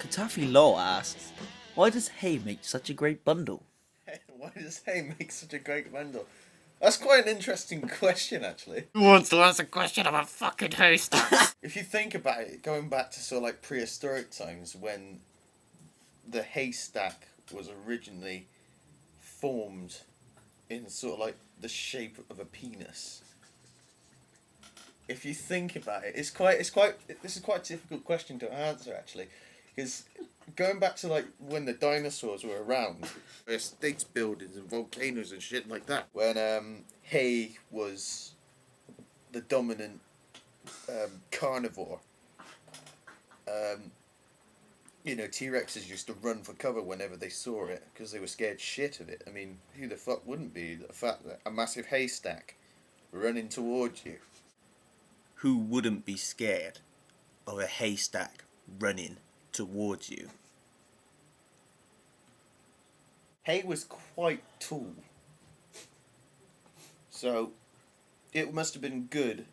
Cataphyløl asks, why does hay make such a great bundle? Why does hay make such a great bundle? That's quite an interesting question, actually. Who wants to ask a question of a fucking host? If you think about it, going back to sort of like prehistoric times when the haystack was originally formed in sort of like the shape of a penis. If you think about it, this is quite a difficult question to answer, actually, because going back to like when the dinosaurs were around, estates buildings and volcanoes and shit like that, when hay was the dominant carnivore. T-Rexes used to run for cover whenever they saw it because they were scared shit of it. I mean, who the fuck wouldn't be? The fact that a massive haystack running towards you. Who wouldn't be scared of a haystack running towards you? Hay was quite tall, so it must have been good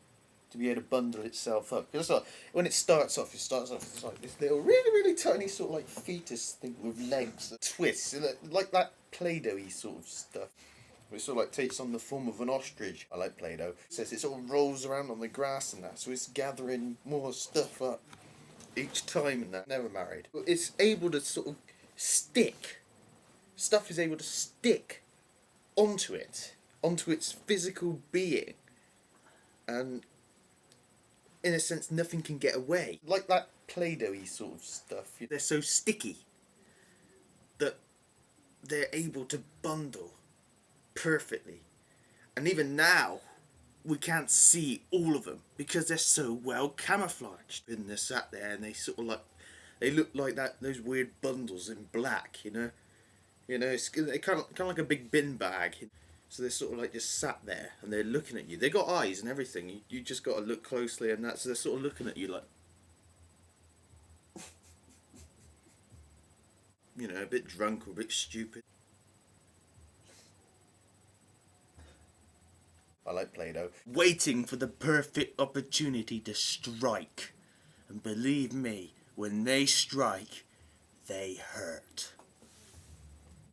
to be able to bundle itself up. Because like, when it starts off it's like this little, really, really tiny sort of like fetus thing with legs that twists, like that Play-Doh-y sort of stuff. It sort of like takes on the form of an ostrich. I like Play-Doh. It says it sort of rolls around on the grass and that, so it's gathering more stuff up each time and that. Never married. But it's able to sort of stick. Stuff is able to stick onto its physical being. And in a sense, nothing can get away. Like that Play-Doh-y sort of stuff. They're so sticky that they're able to bundle perfectly. And even now, we can't see all of them because they're so well camouflaged. And they're sat there and they sort of like, they look like those weird bundles in black, it's kind of like a big bin bag. So they're sort of like just sat there and they're looking at you. They got eyes and everything. You just got to look closely and that. So they're sort of looking at you like, a bit drunk or a bit stupid. I like Play-Doh. Waiting for the perfect opportunity to strike. And believe me, when they strike, they hurt.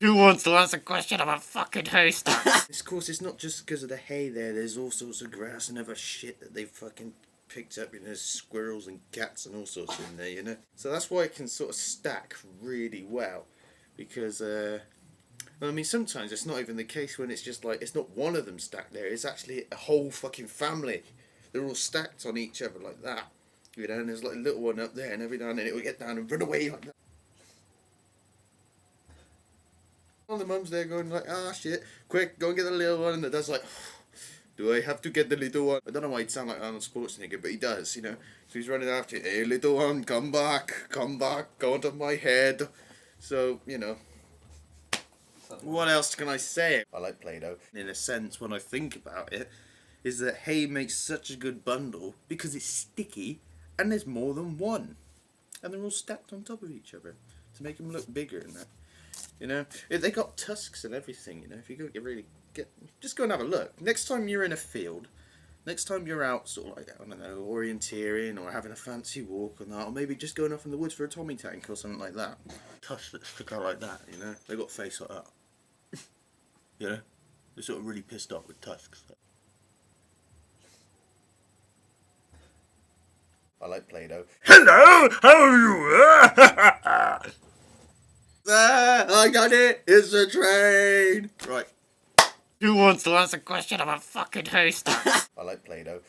Who wants to ask a question of a fucking host? Of course, it's not just because of the hay there. There's all sorts of grass and other shit that they fucking picked up. There's squirrels and cats and all sorts in there, So that's why it can sort of stack really well. Because, sometimes it's not even the case when it's just like, it's not one of them stacked there. It's actually a whole fucking family. They're all stacked on each other like that. And there's like a little one up there and every now and then it will get down and run away like that. All the mums there going like, shit, quick, go and get the little one. And the dad's like, do I have to get the little one? I don't know why he'd sound like Arnold Schwarzenegger, but he does, So he's running after it. Hey, little one, come back, go onto my head. So, what else can I say? I like Play-Doh. In a sense, when I think about it, is that hay makes such a good bundle because it's sticky and there's more than one. And they're all stacked on top of each other to make them look bigger and that. They got tusks and everything, If you just go and have a look. Next time you're in a field, next time you're out sort of like, I don't know, orienteering or having a fancy walk or that, or maybe just going off in the woods for a Tommy tank or something like that. Tusks that stick out like that, They got a face like that. They're sort of really pissed off with tusks. I like Play-Doh. Hello, how are you? I got it! It's a train! Right. Who wants to ask a question of a fucking host? I like Play-Doh.